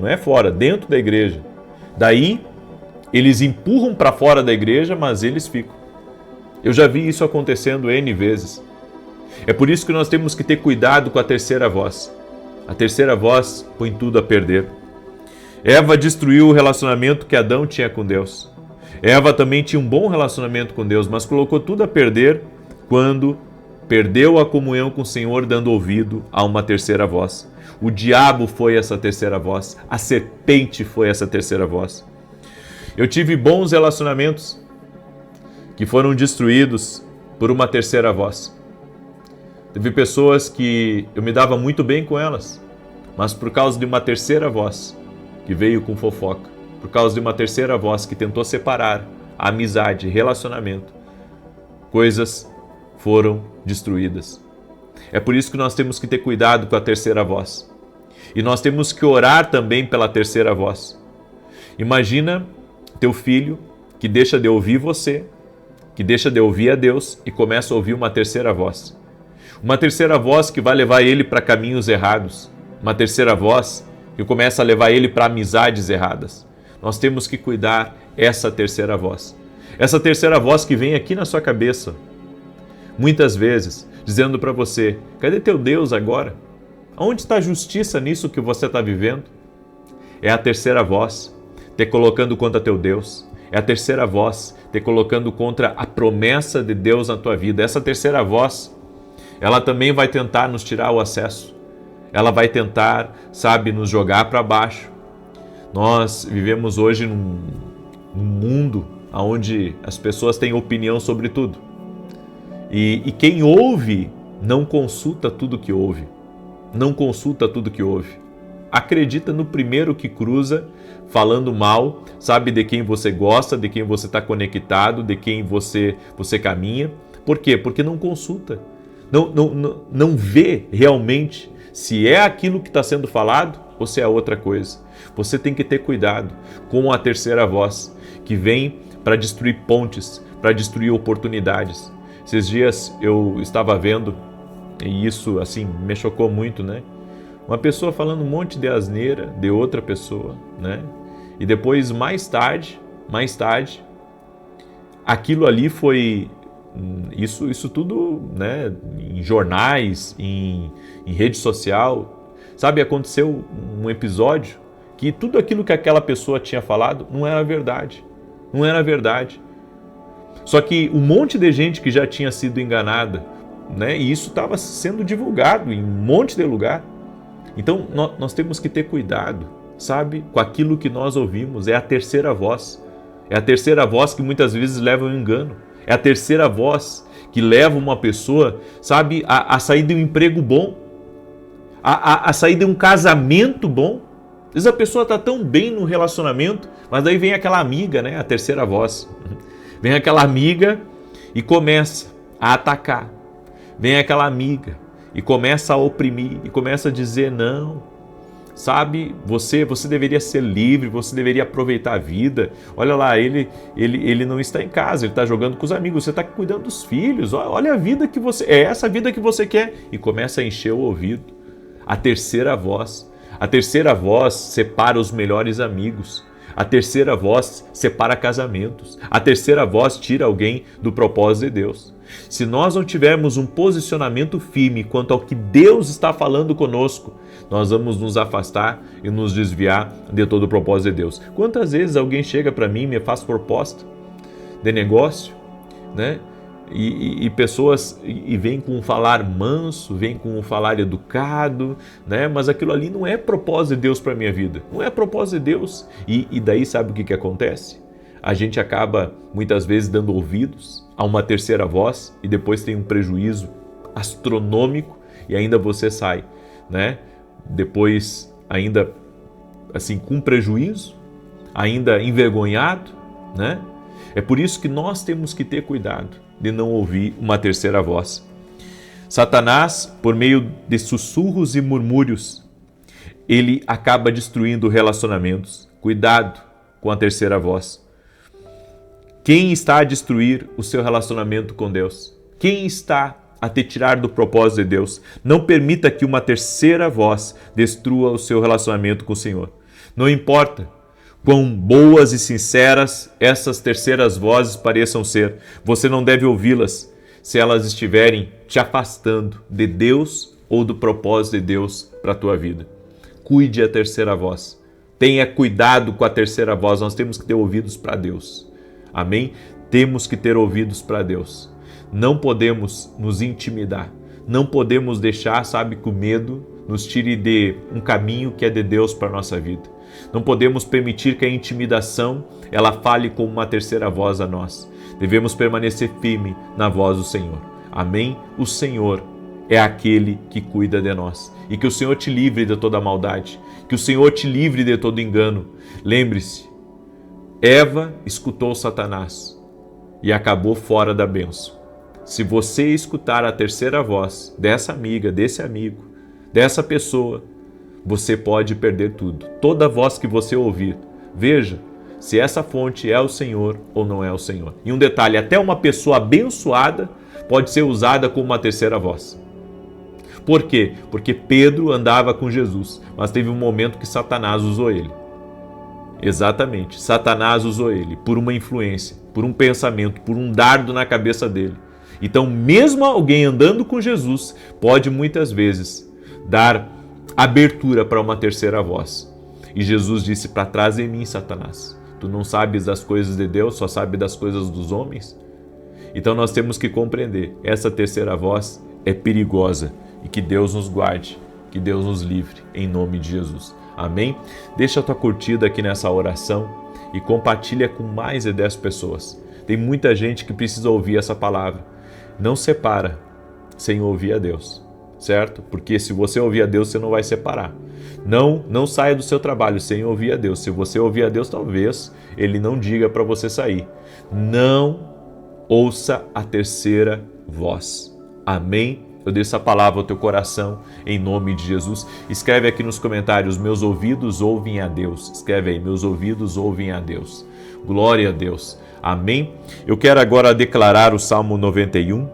não é fora, dentro da igreja. Daí, eles empurram para fora da igreja, mas eles ficam. Eu já vi isso acontecendo N vezes. É por isso que nós temos que ter cuidado com a terceira voz. A terceira voz põe tudo a perder. Eva destruiu o relacionamento que Adão tinha com Deus. Eva também tinha um bom relacionamento com Deus, mas colocou tudo a perder quando perdeu a comunhão com o Senhor, dando ouvido a uma terceira voz. O diabo foi essa terceira voz. A serpente foi essa terceira voz. Eu tive bons relacionamentos que foram destruídos por uma terceira voz. Teve pessoas que eu me dava muito bem com elas, mas por causa de uma terceira voz que veio com fofoca, por causa de uma terceira voz que tentou separar a amizade, relacionamento, coisas foram destruídas. É por isso que nós temos que ter cuidado com a terceira voz. E nós temos que orar também pela terceira voz. Imagina teu filho que deixa de ouvir você, que deixa de ouvir a Deus e começa a ouvir uma terceira voz. Uma terceira voz que vai levar ele para caminhos errados. Uma terceira voz que começa a levar ele para amizades erradas. Nós temos que cuidar essa terceira voz. Essa terceira voz que vem aqui na sua cabeça, muitas vezes, dizendo para você, cadê teu Deus agora? Onde está a justiça nisso que você está vivendo? É a terceira voz te colocando contra teu Deus. É a terceira voz te colocando contra a promessa de Deus na tua vida. Essa terceira voz, ela também vai tentar nos tirar o acesso. Ela vai tentar, sabe, nos jogar para baixo. Nós vivemos hoje num mundo onde as pessoas têm opinião sobre tudo. E quem ouve não consulta tudo que ouve. Não consulta tudo que ouve. Acredita no primeiro que cruza, falando mal, sabe, de quem você gosta, de quem você está conectado, de quem você caminha. Por quê? Porque não consulta. Não vê realmente se é aquilo que está sendo falado ou se é outra coisa. Você tem que ter cuidado com a terceira voz, que vem para destruir pontes, para destruir oportunidades. Esses dias eu estava vendo, e isso assim me chocou muito, né? Uma pessoa falando um monte de asneira de outra pessoa, né? E depois, mais tarde, aquilo ali foi... Isso tudo, né, em jornais, em rede social, sabe, aconteceu um episódio que tudo aquilo que aquela pessoa tinha falado não era verdade, Só que um monte de gente que já tinha sido enganada, né, e isso estava sendo divulgado em um monte de lugar. Então nós temos que ter cuidado, sabe, com aquilo que nós ouvimos. É a terceira voz que muitas vezes leva ao engano. É a terceira voz que leva uma pessoa, sabe, a sair de um emprego bom, a sair de um casamento bom. Às vezes a pessoa está tão bem no relacionamento, mas daí vem aquela amiga, né, a terceira voz. Vem aquela amiga e começa a atacar. Vem aquela amiga e começa a oprimir, e começa a dizer não. Sabe, você deveria ser livre, você deveria aproveitar a vida. Olha lá, ele não está em casa, ele está jogando com os amigos, você está cuidando dos filhos. Olha a vida que você... É essa vida que você quer. E começa a encher o ouvido. A terceira voz separa os melhores amigos. A terceira voz separa casamentos. A terceira voz tira alguém do propósito de Deus. Se nós não tivermos um posicionamento firme quanto ao que Deus está falando conosco, nós vamos nos afastar e nos desviar de todo o propósito de Deus. Quantas vezes alguém chega para mim e me faz proposta de negócio, né? E pessoas vêm com um falar manso, vêm com um falar educado, né? Mas aquilo ali não é propósito de Deus para a minha vida, não é propósito de Deus. E daí sabe o que acontece? A gente acaba muitas vezes dando ouvidos a uma terceira voz e depois tem um prejuízo astronômico e ainda você sai, né? Depois ainda assim com prejuízo, ainda envergonhado, né? É por isso que nós temos que ter cuidado de não ouvir uma terceira voz. Satanás, por meio de sussurros e murmúrios, ele acaba destruindo relacionamentos. Cuidado com a terceira voz. Quem está a destruir o seu relacionamento com Deus? Quem está a te tirar do propósito de Deus? Não permita que uma terceira voz destrua o seu relacionamento com o Senhor. Não importa quão boas e sinceras essas terceiras vozes pareçam ser, você não deve ouvi-las se elas estiverem te afastando de Deus ou do propósito de Deus para a tua vida. Cuide a terceira voz. Tenha cuidado com a terceira voz. Nós temos que ter ouvidos para Deus. Amém? Temos que ter ouvidos para Deus. Não podemos nos intimidar. Não podemos deixar, que o medo nos tire de um caminho que é de Deus para a nossa vida. Não podemos permitir que a intimidação ela fale como uma terceira voz a nós. Devemos permanecer firme na voz do Senhor. Amém? O Senhor é aquele que cuida de nós. E que o Senhor te livre de toda maldade. Que o Senhor te livre de todo engano. Lembre-se, Eva escutou Satanás e acabou fora da bênção. Se você escutar a terceira voz dessa amiga, desse amigo, dessa pessoa, você pode perder tudo. Toda voz que você ouvir, veja se essa fonte é o Senhor ou não é o Senhor. E um detalhe, até uma pessoa abençoada pode ser usada como uma terceira voz. Por quê? Porque Pedro andava com Jesus, mas teve um momento que Satanás usou ele. Exatamente, Satanás usou ele por uma influência, por um pensamento, por um dardo na cabeça dele. Então, mesmo alguém andando com Jesus, pode muitas vezes dar abertura para uma terceira voz. E Jesus disse: para trás de mim, Satanás. Tu não sabes das coisas de Deus, só sabes das coisas dos homens? Então nós temos que compreender, essa terceira voz é perigosa e que Deus nos guarde, que Deus nos livre, em nome de Jesus. Amém? Deixa a tua curtida aqui nessa oração e compartilha com mais de 10 pessoas. Tem muita gente que precisa ouvir essa palavra. Não separa sem ouvir a Deus, certo? Porque se você ouvir a Deus, você não vai separar. Não saia do seu trabalho sem ouvir a Deus. Se você ouvir a Deus, talvez Ele não diga para você sair. Não ouça a terceira voz. Amém? Eu deixo essa palavra ao teu coração, em nome de Jesus. Escreve aqui nos comentários: meus ouvidos ouvem a Deus. Escreve aí: meus ouvidos ouvem a Deus. Glória a Deus. Amém? Eu quero agora declarar o Salmo 91.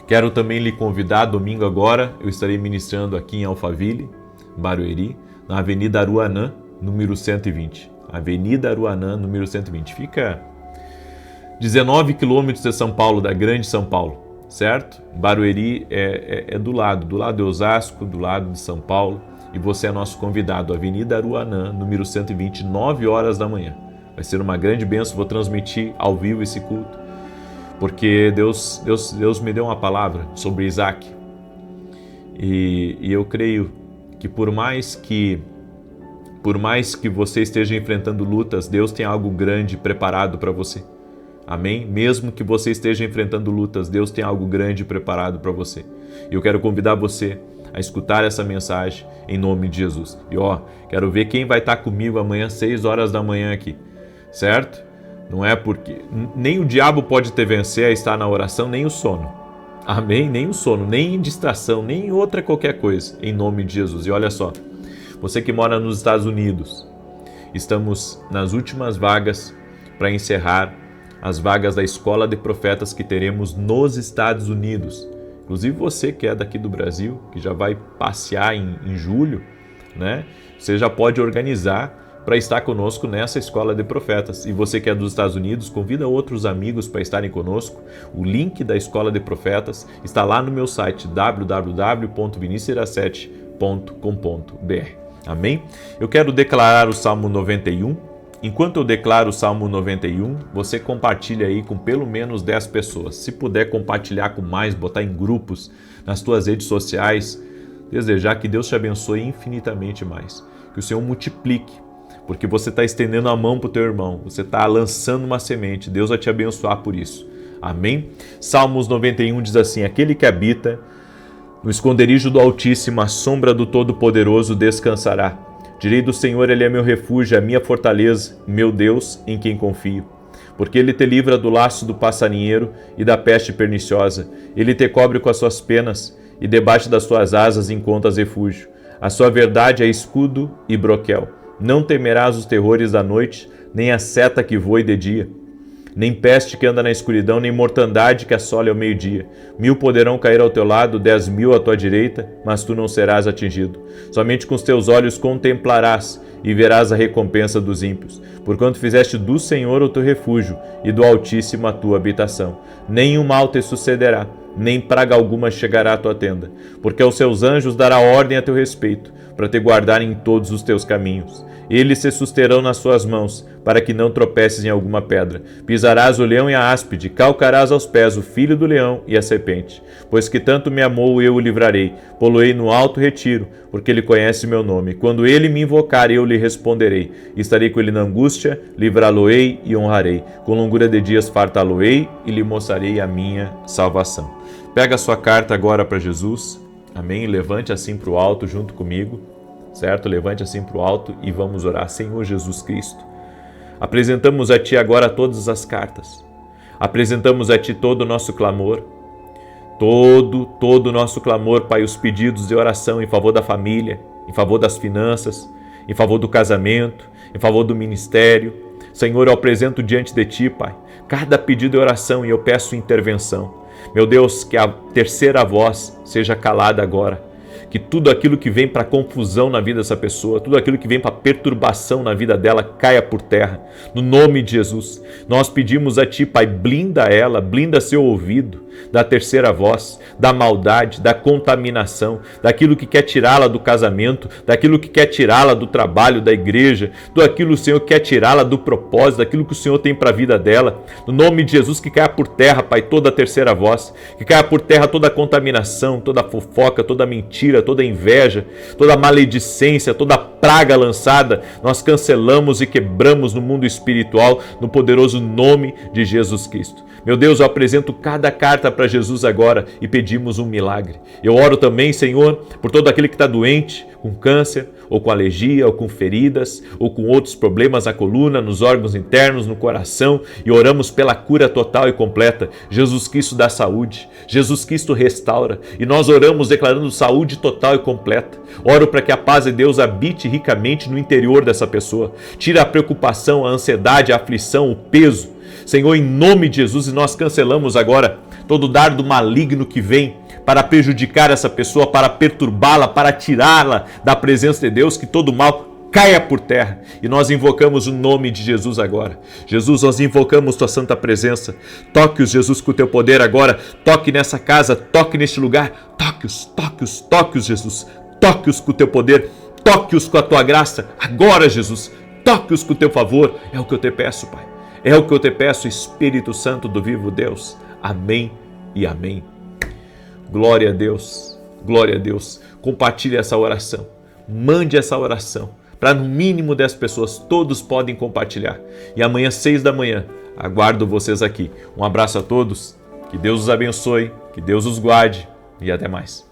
Quero também lhe convidar, domingo agora, eu estarei ministrando aqui em Alphaville, Barueri, na Avenida Aruanã, número 120. Avenida Aruanã, número 120. Fica 19 quilômetros de São Paulo, da grande São Paulo, certo? Barueri é do lado de Osasco, do lado de São Paulo, e você é nosso convidado. Avenida Aruanã, número 120, 9 horas da manhã. Vai ser uma grande bênção, vou transmitir ao vivo esse culto, porque Deus me deu uma palavra sobre Isaac. E eu creio que por mais que você esteja enfrentando lutas, Deus tem algo grande preparado para você. Amém? Mesmo que você esteja enfrentando lutas, Deus tem algo grande preparado para você. E eu quero convidar você a escutar essa mensagem em nome de Jesus. E quero ver quem vai estar comigo amanhã, 6 horas da manhã aqui. Certo? Não é porque nem o diabo pode te vencer a estar na oração, nem o sono. Amém? Nem o sono, nem distração, nem outra qualquer coisa, em nome de Jesus. E olha só, você que mora nos Estados Unidos, estamos nas últimas vagas para encerrar as vagas da Escola de Profetas que teremos nos Estados Unidos. Inclusive você que é daqui do Brasil, que já vai passear em julho, né? Você já pode organizar para estar conosco nessa Escola de Profetas. E você que é dos Estados Unidos, convida outros amigos para estarem conosco. O link da Escola de Profetas está lá no meu site www.vinicius17.com.br. Amém? Eu quero declarar o Salmo 91. Enquanto eu declaro o Salmo 91, você compartilha aí com pelo menos 10 pessoas. Se puder compartilhar com mais, botar em grupos, nas tuas redes sociais, desejar que Deus te abençoe infinitamente mais. Que o Senhor multiplique, porque você está estendendo a mão para o teu irmão, você está lançando uma semente, Deus vai te abençoar por isso. Amém? Salmos 91 diz assim: aquele que habita no esconderijo do Altíssimo, à sombra do Todo-Poderoso descansará. Direi do Senhor, Ele é meu refúgio, a minha fortaleza, meu Deus, em quem confio. Porque Ele te livra do laço do passarinheiro e da peste perniciosa. Ele te cobre com as suas penas, e debaixo das suas asas encontras refúgio. A sua verdade é escudo e broquel. Não temerás os terrores da noite, nem a seta que voe de dia, nem peste que anda na escuridão, nem mortandade que assole ao meio-dia. 1000 poderão cair ao teu lado, 10.000 à tua direita, mas tu não serás atingido. Somente com os teus olhos contemplarás e verás a recompensa dos ímpios, porquanto fizeste do Senhor o teu refúgio e do Altíssimo a tua habitação. Nenhum mal te sucederá, nem praga alguma chegará à tua tenda, porque aos seus anjos dará ordem a teu respeito, para te guardarem em todos os teus caminhos. Eles se susterão nas suas mãos, para que não tropeces em alguma pedra. Pisarás o leão e a áspide, calcarás aos pés o filho do leão e a serpente. Pois que tanto me amou, eu o livrarei, pô-lo-ei no alto retiro, porque ele conhece meu nome. Quando ele me invocar, eu lhe responderei. Estarei com ele na angústia, livrá-lo-ei e honrarei. Com longura de dias fartá-lo-ei e lhe mostrarei a minha salvação. Pega a sua carta agora para Jesus, amém? Levante assim para o alto junto comigo, certo? Levante assim para o alto e vamos orar. Senhor Jesus Cristo, apresentamos a Ti agora todas as cartas, apresentamos a Ti todo o nosso clamor, todo o nosso clamor, Pai, os pedidos de oração em favor da família, em favor das finanças, em favor do casamento, em favor do ministério. Senhor, eu apresento diante de Ti, Pai, cada pedido de oração e eu peço intervenção. Meu Deus, que a terceira voz seja calada agora, que tudo aquilo que vem para confusão na vida dessa pessoa, tudo aquilo que vem para perturbação na vida dela, caia por terra. No nome de Jesus, nós pedimos a Ti, Pai, blinda ela, blinda seu ouvido da terceira voz, da maldade, da contaminação, daquilo que quer tirá-la do casamento, daquilo que quer tirá-la do trabalho, da igreja, daquilo que o Senhor quer tirá-la do propósito, daquilo que o Senhor tem para a vida dela. No nome de Jesus, que caia por terra, Pai, toda a terceira voz, que caia por terra toda a contaminação, toda a fofoca, toda a mentira, toda a inveja, toda a maledicência, toda a praga lançada, nós cancelamos e quebramos no mundo espiritual, no poderoso nome de Jesus Cristo. Meu Deus, eu apresento cada carta para Jesus agora e pedimos um milagre. Eu oro também, Senhor, por todo aquele que está doente, com câncer, ou com alergia, ou com feridas, ou com outros problemas na coluna, nos órgãos internos, no coração, e oramos pela cura total e completa. Jesus Cristo dá saúde, Jesus Cristo restaura, e nós oramos declarando saúde total e completa. Oro para que a paz de Deus habite ricamente no interior dessa pessoa. Tira a preocupação, a ansiedade, a aflição, o peso. Senhor, em nome de Jesus, e nós cancelamos agora todo dardo maligno que vem para prejudicar essa pessoa, para perturbá-la, para tirá-la da presença de Deus, que todo mal caia por terra. E nós invocamos o nome de Jesus agora. Jesus, nós invocamos Tua santa presença. Toque-os, Jesus, com o Teu poder agora. Toque nessa casa, toque neste lugar. Toque-os, Jesus. Toque-os com o Teu poder. Toque-os com a Tua graça. Agora, Jesus, toque-os com o Teu favor. É o que eu te peço, Pai. É o que eu te peço, Espírito Santo do vivo Deus. Amém e amém. Glória a Deus, glória a Deus. Compartilhe essa oração, mande essa oração para no mínimo 10 pessoas, todos podem compartilhar. E amanhã, 6 da manhã, aguardo vocês aqui. Um abraço a todos, que Deus os abençoe, que Deus os guarde e até mais.